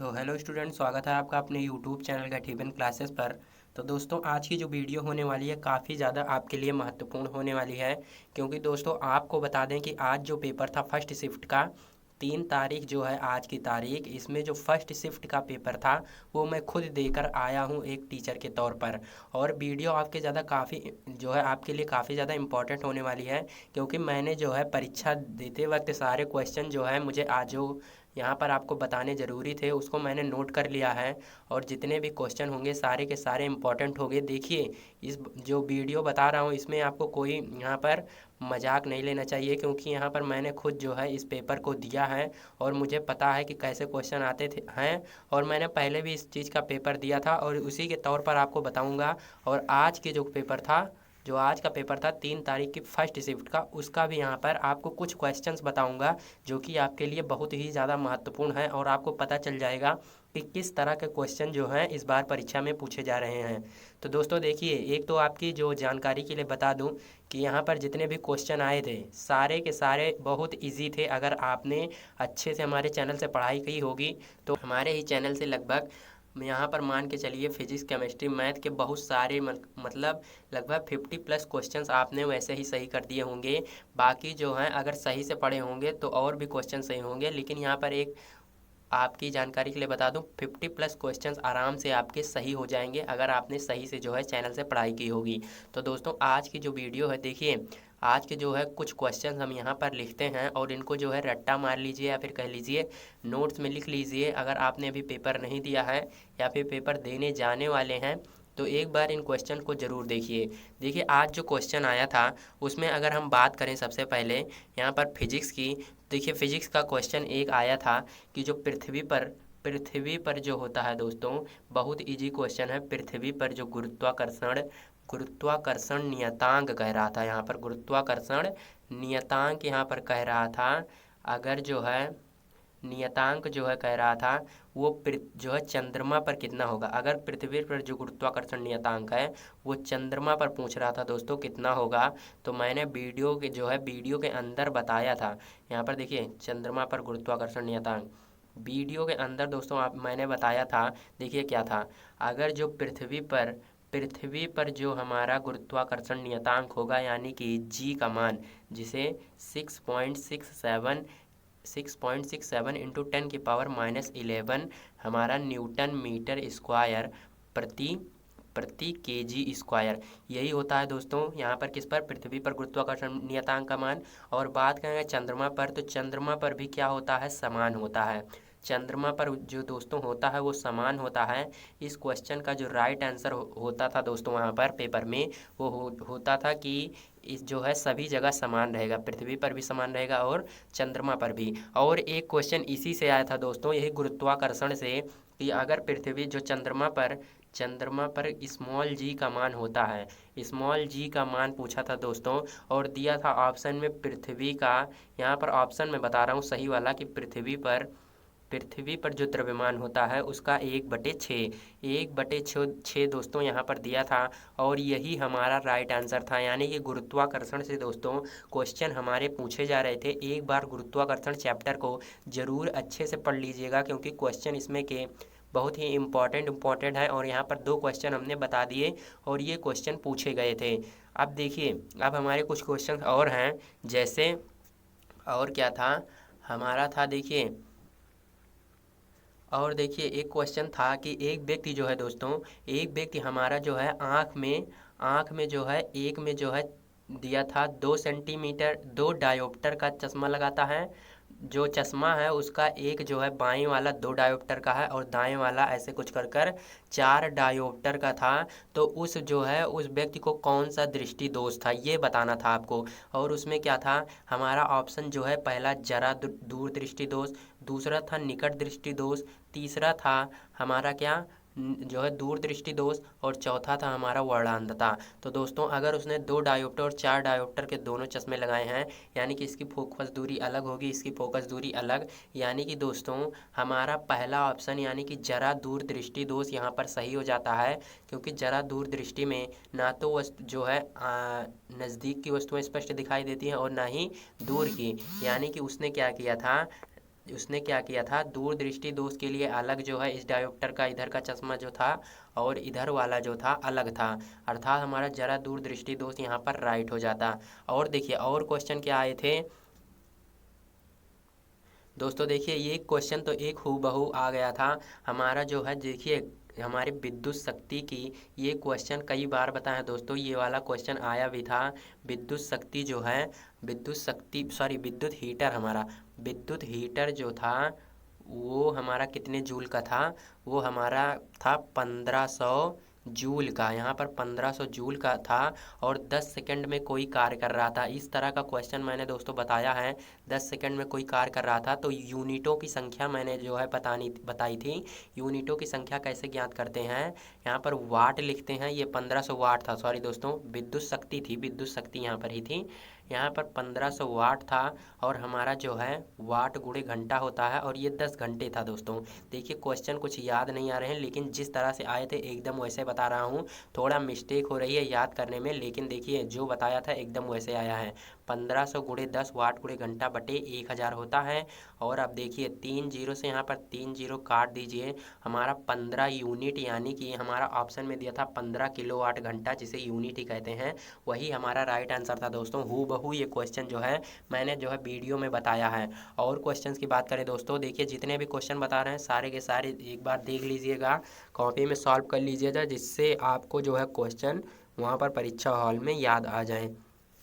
तो hello student, स्वागत है आपका अपने यूट्यूब चैनल गठीबन क्लासेस पर। तो दोस्तों, आज की जो वीडियो होने वाली है काफ़ी ज़्यादा आपके लिए महत्वपूर्ण होने वाली है, क्योंकि दोस्तों आपको बता दें कि आज जो पेपर था फर्स्ट शिफ्ट का, 3 तारीख जो है आज की तारीख, इसमें जो फर्स्ट शिफ्ट का पेपर था वो मैं खुद देकर आया हूँ एक टीचर के तौर पर। और वीडियो आपके ज़्यादा काफ़ी जो है आपके लिए काफ़ी ज़्यादा इम्पोर्टेंट होने वाली है, क्योंकि मैंने जो है परीक्षा देते वक्त सारे क्वेश्चन जो है मुझे आज जो यहाँ पर आपको बताने ज़रूरी थे उसको मैंने नोट कर लिया है। और जितने भी क्वेश्चन होंगे सारे के सारे इम्पोर्टेंट होंगे। देखिए, इस जो वीडियो बता रहा हूँ इसमें आपको कोई यहाँ पर मजाक नहीं लेना चाहिए, क्योंकि यहाँ पर मैंने खुद जो है इस पेपर को दिया है और मुझे पता है कि कैसे क्वेश्चन आते थे हैं। और मैंने पहले भी इस चीज़ का पेपर दिया था और उसी के तौर पर आपको बताऊँगा। और आज के जो पेपर था, जो आज का पेपर था 3 तारीख की फर्स्ट शिफ्ट का, उसका भी यहाँ पर आपको कुछ क्वेश्चंस बताऊंगा जो कि आपके लिए बहुत ही ज़्यादा महत्वपूर्ण है। और आपको पता चल जाएगा कि किस तरह के क्वेश्चन जो हैं इस बार परीक्षा में पूछे जा रहे हैं। तो दोस्तों देखिए, एक तो आपकी जो जानकारी के लिए बता दूं कि यहाँ पर जितने भी क्वेश्चन आए थे सारे के सारे बहुत इजी थे। अगर आपने अच्छे से हमारे चैनल से पढ़ाई की होगी तो हमारे ही चैनल से लगभग यहाँ पर मान के चलिए फिजिक्स केमिस्ट्री मैथ के बहुत सारे मतलब लगभग 50+ क्वेश्चंस आपने वैसे ही सही कर दिए होंगे। बाकी जो हैं अगर सही से पढ़े होंगे तो और भी क्वेश्चन सही होंगे, लेकिन यहाँ पर एक आपकी जानकारी के लिए बता दूं 50+ क्वेश्चंस आराम से आपके सही हो जाएंगे अगर आपने सही से जो है चैनल से पढ़ाई की होगी। तो दोस्तों आज की जो वीडियो है, देखिए आज के जो है कुछ क्वेश्चंस हम यहाँ पर लिखते हैं और इनको जो है रट्टा मार लीजिए या फिर कह लीजिए नोट्स में लिख लीजिए। अगर आपने अभी पेपर नहीं दिया है या फिर पेपर देने जाने वाले हैं तो एक बार इन क्वेश्चन को ज़रूर देखिए। देखिए, आज जो क्वेश्चन आया था उसमें अगर हम बात करें सबसे पहले यहाँ पर फिजिक्स की, देखिए फिजिक्स का क्वेश्चन एक आया था कि जो पृथ्वी पर जो होता है दोस्तों, बहुत इजी क्वेश्चन है। पृथ्वी पर जो गुरुत्वाकर्षण गुरुत्वाकर्षण नियतांक कह रहा था, यहाँ पर गुरुत्वाकर्षण नियतांक यहाँ पर कह रहा था। अगर जो है नियतांक जो है कह रहा था वो जो है चंद्रमा पर कितना होगा। अगर पृथ्वी पर जो गुरुत्वाकर्षण नियतांक है वो चंद्रमा पर पूछ रहा था दोस्तों कितना होगा, तो मैंने वीडियो के अंदर बताया था। यहाँ पर देखिए चंद्रमा पर गुरुत्वाकर्षण नियतांक वीडियो के अंदर दोस्तों आप मैंने बताया था। देखिए क्या था, अगर जो पृथ्वी पर जो हमारा गुरुत्वाकर्षण नियतांक होगा यानी कि जी का मान, जिसे 6.67 इंटू 10⁻⁻11 हमारा न्यूटन मीटर स्क्वायर प्रति प्रति केजी स्क्वायर, यही होता है दोस्तों यहाँ पर किस पर, पृथ्वी पर गुरुत्वाकर्षण नियतांक का मान। और बात करेंगे चंद्रमा पर, तो चंद्रमा पर भी क्या होता है, समान होता है। चंद्रमा पर जो दोस्तों होता है वो समान होता है। इस क्वेश्चन का जो राइट आंसर होता था दोस्तों वहाँ पर पेपर में वो होता था कि इस जो है सभी जगह समान रहेगा, पृथ्वी पर भी समान रहेगा और चंद्रमा पर भी। और एक क्वेश्चन इसी से आया था दोस्तों, यही गुरुत्वाकर्षण से, कि अगर पृथ्वी जो चंद्रमा पर स्मॉल जी का मान होता है, स्मॉल जी का मान पूछा था दोस्तों और दिया था ऑप्शन में पृथ्वी का, यहाँ पर ऑप्शन में बता रहा हूँ सही वाला, कि पृथ्वी पर जो द्रव्यमान होता है उसका 1/6 दोस्तों यहाँ पर दिया था। और यही हमारा राइट आंसर था, यानी कि गुरुत्वाकर्षण से दोस्तों क्वेश्चन हमारे पूछे जा रहे थे। एक बार गुरुत्वाकर्षण चैप्टर को ज़रूर अच्छे से पढ़ लीजिएगा, क्योंकि क्वेश्चन इसमें के बहुत ही इम्पोर्टेंट है। और यहाँ पर 2 क्वेश्चन हमने बता दिए और ये क्वेश्चन पूछे गए थे। अब देखिए, अब हमारे कुछ क्वेश्चन और हैं, जैसे और क्या था हमारा था, देखिए और देखिए एक क्वेश्चन था कि एक व्यक्ति जो है दोस्तों, एक व्यक्ति हमारा जो है आँख में जो है एक में जो है दिया था 2 सेंटीमीटर 2 डायोप्टर का चश्मा लगाता है। जो चश्मा है उसका एक जो है बाएं वाला 2 डायोप्टर का है और दाएं वाला ऐसे कुछ कर कर 4 डायोप्टर का था। तो उस जो है उस व्यक्ति को कौन सा दृष्टि दोष था ये बताना था आपको। और उसमें क्या था, हमारा ऑप्शन जो है पहला जरा दूर दृष्टि दोष, दूसरा था निकट दृष्टि दोष, तीसरा था हमारा क्या जो है दूर दृष्टि दोष, और चौथा था हमारा वर्णांधता। तो दोस्तों अगर उसने 2 डायोप्टर और 4 डायोप्टर के दोनों चश्मे लगाए हैं, यानी कि इसकी फोकस दूरी अलग होगी, इसकी फोकस दूरी अलग, यानी कि दोस्तों हमारा पहला ऑप्शन यानी कि जरा दूर दृष्टि दोष यहाँ पर सही हो जाता है। क्योंकि जरा दूर दृष्टि में ना तो वस्तु जो है नज़दीक की वस्तुएं स्पष्ट दिखाई देती हैं और ना ही दूर की, यानी कि उसने क्या किया था, उसने क्या किया था, दूरदृष्टि दोष के लिए अलग जो है इस डायोप्टर का इधर का चश्मा जो था और इधर वाला जो था अलग था, अर्थात हमारा जरा दूरदृष्टि दोष यहाँ पर राइट हो जाता। और देखिए और क्वेश्चन क्या आए थे दोस्तों, देखिए ये क्वेश्चन तो एक हूबहू आ गया था हमारा जो है, देखिए हमारी विद्युत शक्ति की, ये क्वेश्चन कई बार बताया है दोस्तों, ये वाला क्वेश्चन आया भी था। विद्युत शक्ति जो है, विद्युत शक्ति सॉरी विद्युत हीटर, हमारा विद्युत हीटर जो था वो हमारा कितने जूल का था, वो हमारा था 1500 जूल का, यहाँ पर 1500 जूल का था और 10 सेकंड में कोई कार्य कर रहा था। इस तरह का क्वेश्चन मैंने दोस्तों बताया है, 10 सेकंड में कोई कार्य कर रहा था। तो यूनिटों की संख्या मैंने जो है बताई थी। यूनिटों की संख्या कैसे ज्ञात करते हैं, यहाँ पर वाट लिखते हैं, ये 1500 वाट था, सॉरी दोस्तों विद्युत शक्ति थी, विद्युत शक्ति यहाँ पर ही थी, यहाँ पर 1500 वाट था और हमारा जो है वाट गुणे घंटा होता है और ये 10 घंटे था दोस्तों। देखिए क्वेश्चन कुछ याद नहीं आ रहे हैं, लेकिन जिस तरह से आए थे एकदम वैसे बता रहा हूँ, थोड़ा मिस्टेक हो रही है याद करने में, लेकिन देखिए जो बताया था एकदम वैसे आया है। 1500 गुणे 10 वाट गुणे घंटा बटे 1000 होता है। और अब देखिए 3 जीरो से यहाँ पर 3 जीरो काट दीजिए, हमारा 15 यूनिट, यानी कि हमारा ऑप्शन में दिया था 15 किलोवाट घंटा, जिसे यूनिट ही कहते हैं, वही हमारा राइट आंसर था दोस्तों। हूबहू ये क्वेश्चन जो है मैंने जो है वीडियो में बताया है। और क्वेश्चंस की बात करें दोस्तों, देखिए जितने भी क्वेश्चन बता रहे हैं सारे के सारे एक बार देख लीजिएगा, कॉपी में सॉल्व कर लीजिएगा, जिससे आपको जो है क्वेश्चन वहाँ पर परीक्षा हॉल में याद आ जाए।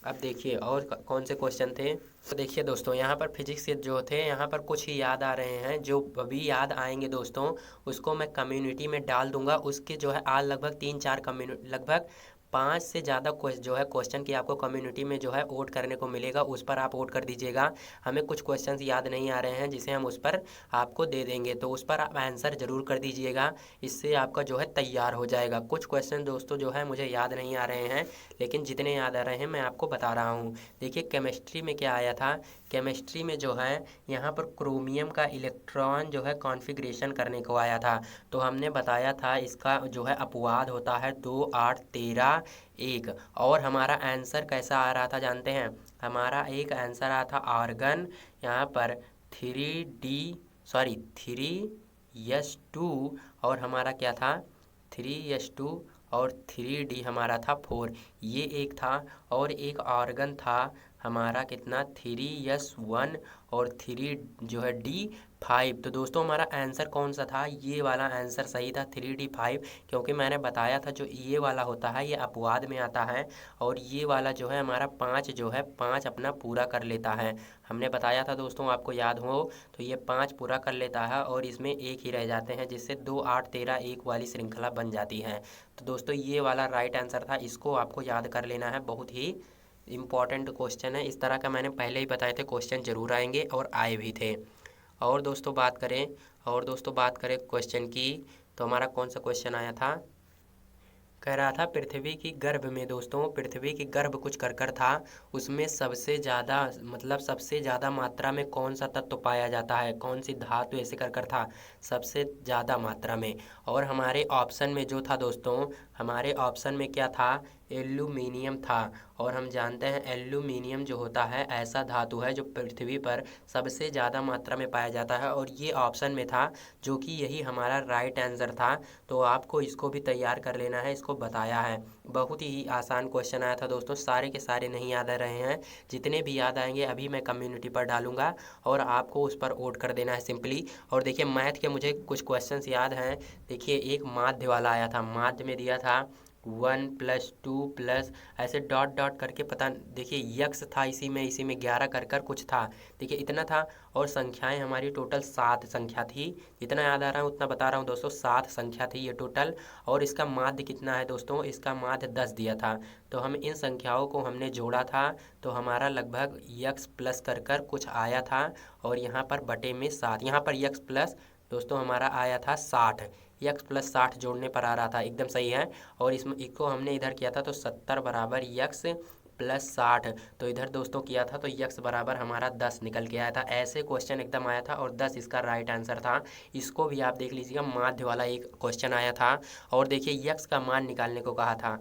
अब देखिए और कौन से क्वेश्चन थे, तो देखिए दोस्तों यहाँ पर फिजिक्स के जो थे, यहाँ पर कुछ ही याद आ रहे हैं, जो अभी याद आएंगे दोस्तों उसको मैं कम्युनिटी में डाल दूंगा। उसके जो है आज लगभग 3-4 कम्युनिटी, लगभग 5 से ज़्यादा जो है क्वेश्चन की आपको कम्युनिटी में जो है वोट करने को मिलेगा, उस पर आप वोट कर दीजिएगा। हमें कुछ क्वेश्चंस याद नहीं आ रहे हैं जिसे हम उस पर आपको दे देंगे, तो उस पर आप आंसर ज़रूर कर दीजिएगा, इससे आपका जो है तैयार हो जाएगा। कुछ क्वेश्चन दोस्तों जो है मुझे याद नहीं आ रहे हैं, लेकिन जितने याद आ रहे हैं मैं आपको बता रहा हूँ। देखिए केमिस्ट्री में क्या आया था, केमिस्ट्री में जो है यहाँ पर क्रोमियम का इलेक्ट्रॉन जो है कॉन्फ़िगरेशन करने को आया था, तो हमने बताया था इसका जो है अपवाद होता है 2 8 13 1। और हमारा आंसर कैसा आ रहा था जानते हैं, हमारा एक आंसर आया था आर्गन, यहाँ पर 3 और हमारा क्या था 3s2 और 3d हमारा था 4, ये एक था। और एक आर्गन था हमारा कितना 3s1 और 3 जो है d5। तो दोस्तों हमारा आंसर कौन सा था, ये वाला आंसर सही था 3d5, क्योंकि मैंने बताया था जो ये वाला होता है ये अपवाद में आता है, और ये वाला जो है हमारा 5 जो है 5 अपना पूरा कर लेता है। हमने बताया था दोस्तों, आपको याद हो तो ये 5 पूरा कर लेता है और इसमें एक ही रह जाते हैं, जिससे 2 8 13 1 वाली श्रृंखला बन जाती है। तो दोस्तों ये वाला राइट आंसर था, इसको आपको याद कर लेना है, बहुत ही इम्पॉर्टेंट क्वेश्चन है। इस तरह का मैंने पहले ही बताए थे क्वेश्चन जरूर आएंगे और आए भी थे। और दोस्तों बात करें क्वेश्चन की, तो हमारा कौन सा क्वेश्चन आया था, कह रहा था पृथ्वी की गर्भ में दोस्तों, पृथ्वी की गर्भ कुछ कर था, उसमें सबसे ज़्यादा मतलब सबसे ज़्यादा मात्रा में कौन सा तत्व पाया जाता है, कौन सी धातु ऐसे कर था सबसे ज़्यादा मात्रा में। और हमारे ऑप्शन में जो था दोस्तों, हमारे ऑप्शन में क्या था, एल्यूमिनियम था। और हम जानते हैं एल्यूमिनियम जो होता है ऐसा धातु है जो पृथ्वी पर सबसे ज़्यादा मात्रा में पाया जाता है, और ये ऑप्शन में था, जो कि यही हमारा राइट आंसर था। तो आपको इसको भी तैयार कर लेना है, इसको बताया है। बहुत ही आसान क्वेश्चन आया था दोस्तों, सारे के सारे नहीं याद आ रहे हैं, जितने भी याद आएंगे अभी मैं कम्युनिटी पर डालूंगा और आपको उस पर वोट कर देना है सिंपली। और देखिए मैथ के मुझे कुछ क्वेश्चंस याद हैं। देखिए एक माध्य वाला आया था, माध्य में दिया था 1+2+ ऐसे डॉट डॉट करके, पता देखिए यक्स था इसी में 11 कर कुछ था, देखिए इतना था। और संख्याएं हमारी टोटल 7 संख्या थी, जितना याद आ रहा है उतना बता रहा हूँ दोस्तों, 7 संख्या थी ये टोटल। और इसका माध्य कितना है दोस्तों, इसका माध्य 10 दिया था। तो हम इन संख्याओं को हमने जोड़ा था, तो हमारा लगभग यक्स प्लस कर कुछ आया था, और यहाँ पर बटे में 7, यहाँ पर यक्स प्लस दोस्तों हमारा आया था 60, यक्स प्लस 60 जोड़ने पर आ रहा था, एकदम सही है। और इसमें इसको हमने इधर किया था तो 70 बराबर यक्स प्लस 60, तो इधर दोस्तों किया था तो यक्स बराबर हमारा 10 निकल के आया था। ऐसे क्वेश्चन एकदम आया था और 10 इसका राइट आंसर था। इसको भी आप देख लीजिएगा, माध्य वाला एक क्वेश्चन आया था। और देखिए यक्स का मान निकालने को कहा था,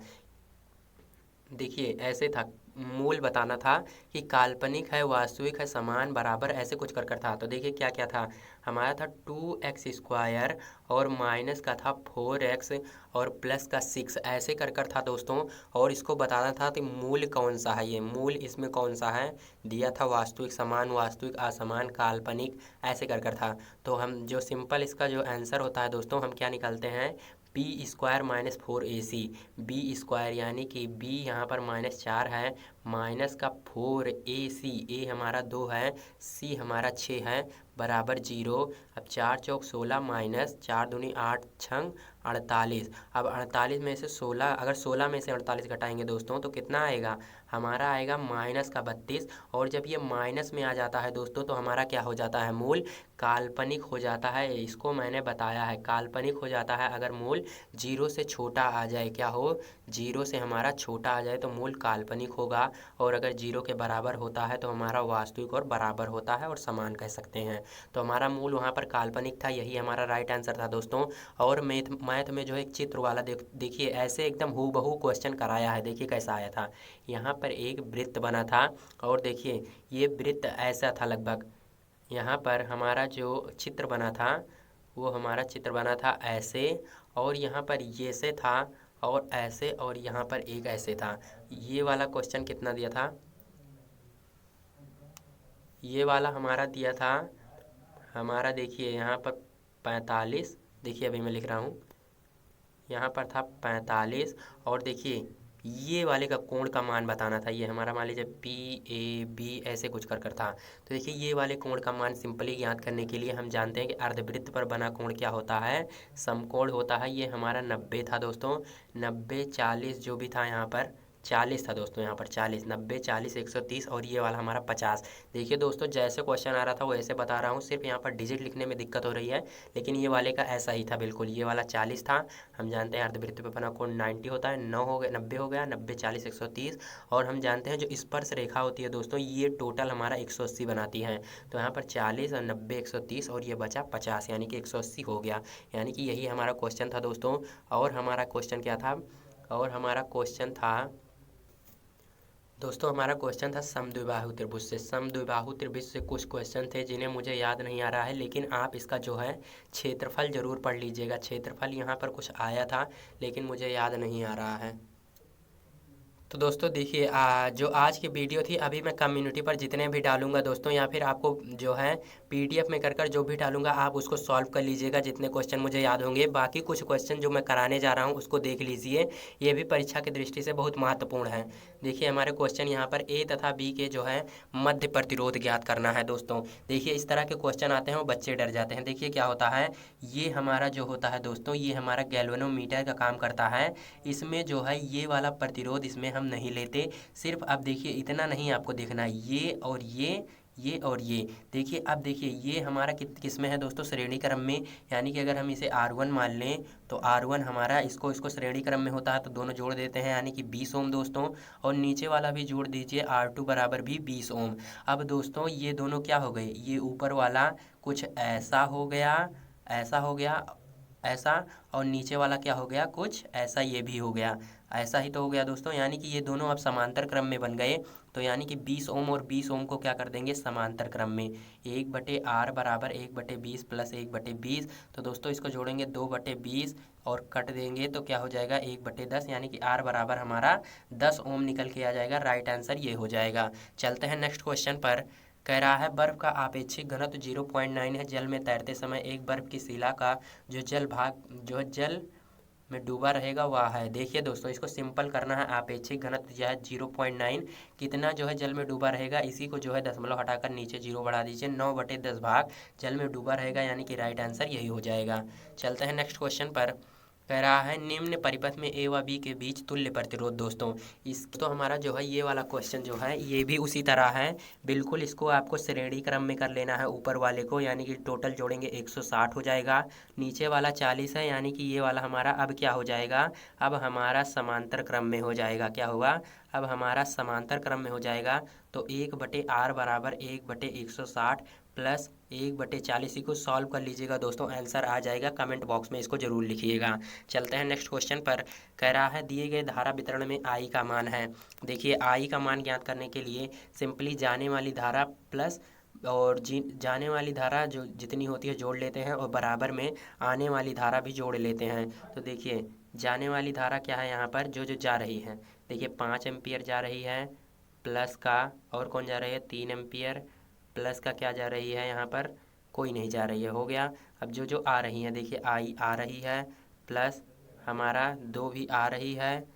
देखिए ऐसे था, मूल बताना था कि काल्पनिक है, वास्तविक है, समान, बराबर, ऐसे कुछ कर कर था। तो देखिए क्या क्या था हमारा था 2x² और माइनस का था 4x और प्लस का 6, ऐसे कर कर था दोस्तों। और इसको बताना था कि मूल कौन सा है, ये मूल इसमें कौन सा है दिया था, वास्तविक, समान, वास्तविक, असमान, काल्पनिक, ऐसे कर कर था। तो हम जो सिंपल इसका जो आंसर होता है दोस्तों, हम क्या निकालते हैं, b² माइनस 4ac, b² यानी कि b यहाँ पर -4 है, माइनस का 4ac, a हमारा 2 है, c हमारा 6 है, बराबर 0। अब 4 चौक 16 माइनस 4 दूनी 8 छंग 48। अब 48 में से 16, अगर 16 में से 48 घटाएंगे दोस्तों तो कितना आएगा, हमारा आएगा माइनस का 32। और जब ये माइनस में आ जाता है दोस्तों तो हमारा क्या हो जाता है, मूल काल्पनिक हो जाता है। इसको मैंने बताया है, काल्पनिक हो जाता है अगर मूल 0 से छोटा आ जाए, क्या हो, 0 से हमारा छोटा आ जाए तो मूल काल्पनिक होगा। और अगर 0 के बराबर होता है तो हमारा वास्तविक और बराबर होता है और समान कह सकते हैं। तो हमारा मूल वहाँ पर काल्पनिक था, यही हमारा राइट आंसर था दोस्तों। और मैथ में जो है एक चित्र वाला देखिए ऐसे एकदम हूबहू क्वेश्चन कराया है। देखिए कैसा आया था, यहाँ पर एक वृत्त बना था और देखिए ये वृत्त ऐसा था लगभग, यहाँ पर हमारा जो चित्र बना था वो हमारा चित्र बना था ऐसे, और यहाँ पर ये से था और ऐसे, और यहाँ पर एक ऐसे था। ये वाला क्वेश्चन कितना दिया था, ये वाला हमारा दिया था हमारा, देखिए यहाँ पर 45, देखिए अभी मैं लिख रहा हूँ, यहाँ पर था 45। और देखिए ये वाले का कोण का मान बताना था, ये हमारा मान लीजिए PAB ऐसे कुछ कर कर था। तो देखिए ये वाले कोण का मान सिंपली ज्ञात करने के लिए हम जानते हैं कि अर्धवृत्त पर बना कोण क्या होता है, समकोण होता है। ये हमारा 90 था दोस्तों, 90 40 जो भी था यहाँ पर 40 था दोस्तों, यहाँ पर 40, 90 40 130, और ये वाला हमारा 50। देखिए दोस्तों जैसे क्वेश्चन आ रहा था वो ऐसे बता रहा हूँ, सिर्फ यहाँ पर डिजिट लिखने में दिक्कत हो रही है, लेकिन ये वाले का ऐसा ही था बिल्कुल। ये वाला 40 था, हम जानते हैं अर्धवृत्त पे बना कोण 90 होता है, 9 हो गया, 90 हो गया, 90 40 130। और हम जानते हैं जो स्पर्श रेखा होती है दोस्तों ये टोटल हमारा 180 बनाती है। तो यहाँ पर 40 और 90 130 और ये बचा 50, यानी कि 180 हो गया। यानी कि यही हमारा क्वेश्चन था दोस्तों। और हमारा क्वेश्चन क्या था, और हमारा क्वेश्चन था दोस्तों, हमारा क्वेश्चन था समद्विबाहु त्रिभुज से। समद्विबाहु त्रिभुज से कुछ क्वेश्चन थे जिन्हें मुझे याद नहीं आ रहा है, लेकिन आप इसका जो है क्षेत्रफल जरूर पढ़ लीजिएगा। क्षेत्रफल यहाँ पर कुछ आया था लेकिन मुझे याद नहीं आ रहा है। तो दोस्तों देखिए जो आज की वीडियो थी अभी मैं कम्युनिटी पर जितने भी डालूंगा दोस्तों, या फिर आपको जो है PDF में कर कर जो भी डालूंगा आप उसको सॉल्व कर लीजिएगा जितने क्वेश्चन मुझे याद होंगे। बाकी कुछ क्वेश्चन जो मैं कराने जा रहा हूं उसको देख लीजिए, ये भी परीक्षा की दृष्टि से बहुत महत्वपूर्ण है। देखिए हमारे क्वेश्चन यहाँ पर A तथा B के जो है मध्य प्रतिरोध ज्ञात करना है दोस्तों। देखिए इस तरह के क्वेश्चन आते हैं वो बच्चे डर जाते हैं। देखिए क्या होता है, ये हमारा जो होता है दोस्तों, ये हमारा गैल्वेनोमीटर का काम करता है। इसमें जो है ये वाला प्रतिरोध इसमें हम नहीं लेते, सिर्फ अब देखिए इतना नहीं आपको देखना है, ये और ये। देखिए अब देखिए ये हमारा किस में है दोस्तों, श्रेणी क्रम में। यानी कि अगर हम इसे R1 मान लें तो R1 हमारा इसको श्रेणी क्रम में होता है तो दोनों जोड़ देते हैं, यानी कि 20 ओम दोस्तों। और नीचे वाला भी जोड़ दीजिए, R2 बराबर भी 20 ओम। अब दोस्तों ये दोनों क्या हो गए, ये ऊपर वाला कुछ ऐसा हो गया, ऐसा हो गया, ऐसा, और नीचे वाला क्या हो गया, कुछ ऐसा, ये भी हो गया, ऐसा ही तो हो गया दोस्तों। यानी कि ये दोनों अब समांतर क्रम में बन गए। तो यानी कि 20 ओम और 20 ओम को क्या कर देंगे, समांतर क्रम में। 1/R बराबर 1/20 प्लस 1/20। तो दोस्तों इसको जोड़ेंगे 2/20 और कट देंगे तो क्या हो जाएगा 1/10, यानी कि R बराबर हमारा 10 ओम निकल के आ जाएगा। राइट आंसर ये हो जाएगा। चलते हैं नेक्स्ट क्वेश्चन पर। कह रहा है बर्फ का आपेक्षिक घनत्व 0.9 है। जल में तैरते समय एक बर्फ की शिला का जो जल में डूबा रहेगा वह है। देखिए दोस्तों इसको सिंपल करना है, आपेक्षिक घनत्व जो है 0.9, कितना जो है जल में डूबा रहेगा, इसी को जो है दशमलव हटाकर नीचे 0 बढ़ा दीजिए, 9/10 भाग जल में डूबा रहेगा, यानी कि राइट आंसर यही हो जाएगा। चलते हैं नेक्स्ट क्वेश्चन पर। कह रहा है निम्न परिपथ में A व B के बीच तुल्य प्रतिरोध दोस्तों। इस तो हमारा जो है ये वाला क्वेश्चन जो है ये भी उसी तरह है बिल्कुल। इसको आपको श्रेणी क्रम में कर लेना है ऊपर वाले को, यानी कि टोटल जोड़ेंगे 160 हो जाएगा। नीचे वाला 40 है, यानी कि ये वाला हमारा अब क्या हो जाएगा, अब हमारा समांतर क्रम में हो जाएगा। क्या होगा, अब हमारा समांतर क्रम में हो जाएगा। तो 1/R बराबर 1/160 प्लस 1/40। इसी को सॉल्व कर लीजिएगा दोस्तों, आंसर आ जाएगा। कमेंट बॉक्स में इसको जरूर लिखिएगा। चलते हैं नेक्स्ट क्वेश्चन पर। कह रहा है दिए गए धारा वितरण में आई का मान है। देखिए आई का मान ज्ञात करने के लिए सिंपली जाने वाली धारा प्लस और जाने वाली धारा जो जितनी होती है जोड़ लेते हैं और बराबर में आने वाली धारा भी जोड़ लेते हैं। तो देखिए जाने वाली धारा क्या है यहाँ पर, जो जो जा रही है, देखिए 5 एम्पियर जा रही है प्लस का, और कौन जा रही है 3 एम्पियर प्लस का क्या जा रही है यहाँ पर, कोई नहीं जा रही है, हो गया। अब जो जो आ रही है देखिए आई आ रही है प्लस हमारा 2 भी आ रही है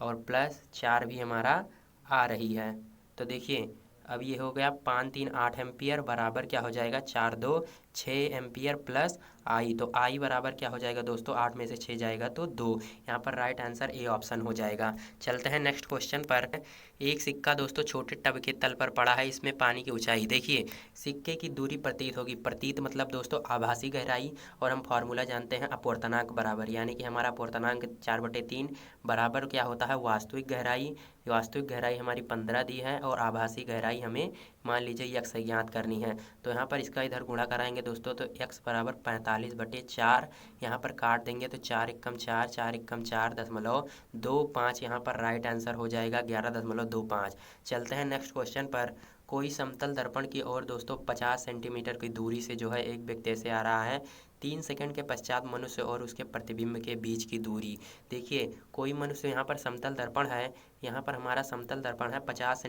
और प्लस 4 भी हमारा आ रही है। तो देखिए अब ये हो गया 5 3 8 एम्पियर बराबर क्या हो जाएगा 4 2 6 एम्पियर प्लस आई। तो आई बराबर क्या हो जाएगा दोस्तों, 8 में से 6 जाएगा तो 2। यहाँ पर राइट आंसर ए ऑप्शन हो जाएगा। चलते हैं नेक्स्ट क्वेश्चन पर। एक सिक्का दोस्तों छोटे टब के तल पर पड़ा है, इसमें पानी की ऊंचाई। देखिए सिक्के की दूरी प्रतीत होगी, प्रतीत मतलब दोस्तों आभासी गहराई, और हम फॉर्मूला जानते हैं अपवर्तनांक बराबर, यानी कि हमारा अपवर्तनांक 4/3 बराबर क्या होता है वास्तविक गहराई। वास्तविक गहराई हमारी 15 दी है और आभासी गहराई हमें मान लीजिए यक्स ज्ञात करनी है। तो यहाँ पर इसका इधर गुणा कराएंगे दोस्तों, तो x बराबर 45/4 यहाँ पर काट देंगे तो 4 एकम 4 4 एकम 4.25 यहाँ पर राइट आंसर हो जाएगा 11.25। चलते हैं नेक्स्ट क्वेश्चन पर। कोई समतल दर्पण की ओर दोस्तों 50 सेंटीमीटर की दूरी से जो है एक व्यक्ति से आ रहा है। 3 सेकंड के पश्चात मनुष्य और उसके प्रतिबिंब के बीच की दूरी। देखिए कोई मनुष्य यहाँ पर समतल दर्पण है, यहाँ पर हमारा समतल दर्पण है 50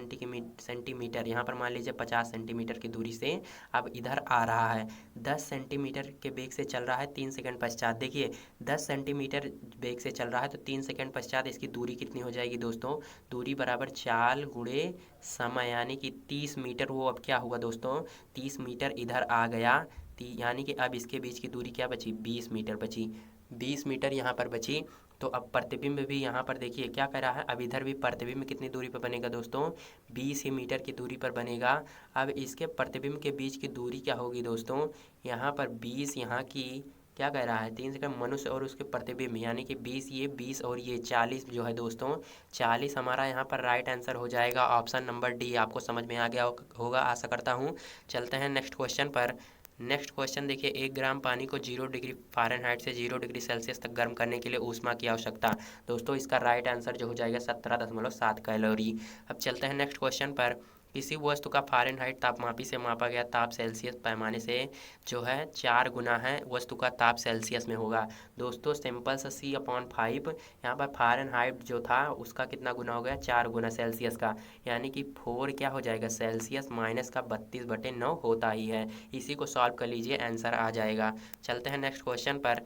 सेंटीमीटर, यहाँ पर मान लीजिए 50 सेंटीमीटर की दूरी से अब इधर आ रहा है। 10 सेंटीमीटर के वेग से चल रहा है 3 सेकंड पश्चात। देखिए 10 सेंटीमीटर वेग से चल रहा है तो 3 सेकंड पश्चात इसकी दूरी कितनी हो जाएगी दोस्तों, दूरी बराबर चाल गुणे समय, यानी कि 30 मीटर। वो अब क्या हुआ दोस्तों, 30 मीटर इधर आ गया, यानी कि अब इसके बीच की दूरी क्या बची, 20 मीटर बची। 20 मीटर यहाँ पर बची। तो अब प्रतिबिंब भी यहाँ पर देखिए क्या कर रहा है, अब इधर भी प्रतिबिंब कितनी दूरी पर बनेगा दोस्तों, 20 ही मीटर की दूरी पर बनेगा। अब इसके प्रतिबिंब के बीच की दूरी क्या होगी दोस्तों, यहाँ पर 20 यहाँ की क्या कह रहा है 3 सेकंड मनुष्य और उसके प्रतिबिंब, यानी कि 20 ये 20 और ये 40 जो है दोस्तों, 40 हमारा यहाँ पर राइट आंसर हो जाएगा। ऑप्शन नंबर डी आपको समझ में आ गया होगा आशा करता हूँ। चलते हैं नेक्स्ट क्वेश्चन पर। नेक्स्ट क्वेश्चन देखिए 1 ग्राम पानी को 0 डिग्री फ़ारेनहाइट से 0 डिग्री सेल्सियस तक गर्म करने के लिए ऊष्मा की आवश्यकता। दोस्तों इसका राइट आंसर जो हो जाएगा 17.7 कैलोरी। अब चलते हैं नेक्स्ट क्वेश्चन पर। किसी वस्तु का फ़ारेनहाइट तापमापी से मापा गया ताप सेल्सियस पैमाने से जो है 4 गुना है वस्तु का ताप सेल्सियस में होगा। दोस्तों सिंपल सा C/5 यहाँ पर फ़ारेनहाइट जो था उसका कितना गुना हो गया, 4 गुना सेल्सियस का, यानी कि 4 क्या हो जाएगा सेल्सियस माइनस का 32/9 होता ही है। इसी को सॉल्व कर लीजिए आंसर आ जाएगा। चलते हैं नेक्स्ट क्वेश्चन पर।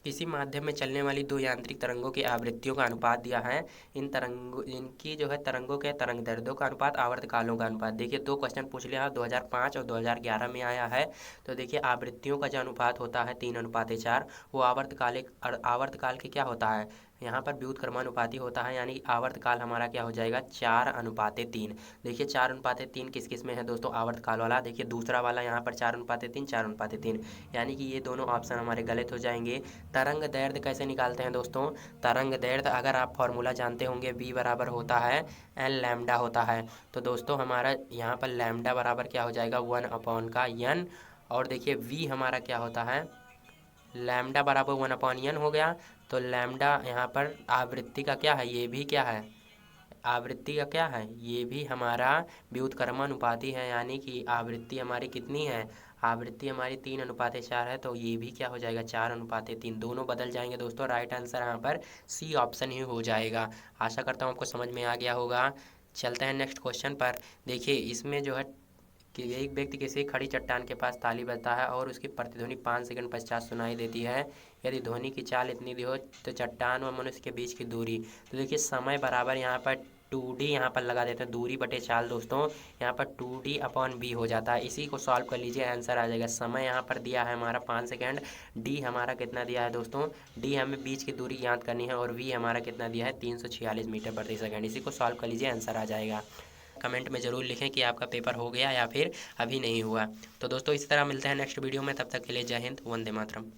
किसी माध्यम में चलने वाली 2 यांत्रिक तरंगों की आवृत्तियों का अनुपात दिया है। इनकी जो है तरंगों के तरंग दैर्ध्यों का अनुपात, आवर्तकालों का अनुपात। देखिए 2 क्वेश्चन पूछ लिया 2005 और 2011 में आया है। तो देखिए आवृत्तियों का जो अनुपात होता है 3:4, वो आवर्तकाल के क्या होता है, यहाँ पर व्युत्क्रमानुपाती होता है, यानी आवर्तकाल हमारा क्या हो जाएगा 4:3। देखिए 4:3 किस किस में है दोस्तों, आवर्तकाल वाला। देखिए दूसरा वाला यहाँ पर 4:3 4:3, यानी कि ये दोनों ऑप्शन हमारे गलत हो जाएंगे। तरंग दैर्ध्य कैसे निकालते हैं दोस्तों, तरंग दैर्ध्य अगर आप फॉर्मूला जानते होंगे v बराबर होता है n लैम्डा होता है। तो दोस्तों हमारा यहाँ पर लैम्डा बराबर क्या हो जाएगा 1/n, और देखिए v हमारा क्या होता है, लैम्डा बराबर 1/n हो गया। तो लैम्डा यहाँ पर आवृत्ति का क्या है, ये भी क्या है, आवृत्ति का क्या है, ये भी हमारा व्युत्क्रमानुपाती है, यानी कि आवृत्ति हमारी कितनी है, आवृत्ति हमारी 3:4 है। तो ये भी क्या हो जाएगा 4:3, दोनों बदल जाएंगे दोस्तों। राइट आंसर यहाँ पर सी ऑप्शन ही हो जाएगा। आशा करता हूँ आपको समझ में आ गया होगा। चलते हैं नेक्स्ट क्वेश्चन पर। देखिए इसमें जो है कि एक व्यक्ति किसी खड़ी चट्टान के पास ताली बजता है और उसकी प्रतिध्वनि 5 सेकंड पश्चात सुनाई देती है। यदि ध्वनि की चाल इतनी दी हो तो चट्टान व मनुष्य के बीच की दूरी। तो देखिए समय बराबर यहाँ पर 2D यहाँ पर लगा देते हैं, दूरी बटे चाल दोस्तों, यहाँ पर 2D/b हो जाता है। इसी को सॉल्व कर लीजिए आंसर आ जाएगा। समय यहाँ पर दिया है हमारा 5 सेकंड, डी हमारा कितना दिया है दोस्तों, डी हमें बीच की दूरी याद करनी है, और वी हमारा कितना दिया है 346 मीटर प्रति सेकंड। इसी को सॉल्व कर लीजिए आंसर आ जाएगा। कमेंट में ज़रूर लिखें कि आपका पेपर हो गया या फिर अभी नहीं हुआ। तो दोस्तों इसी तरह मिलते हैं नेक्स्ट वीडियो में, तब तक के लिए जय हिंद, वंदे मातरम।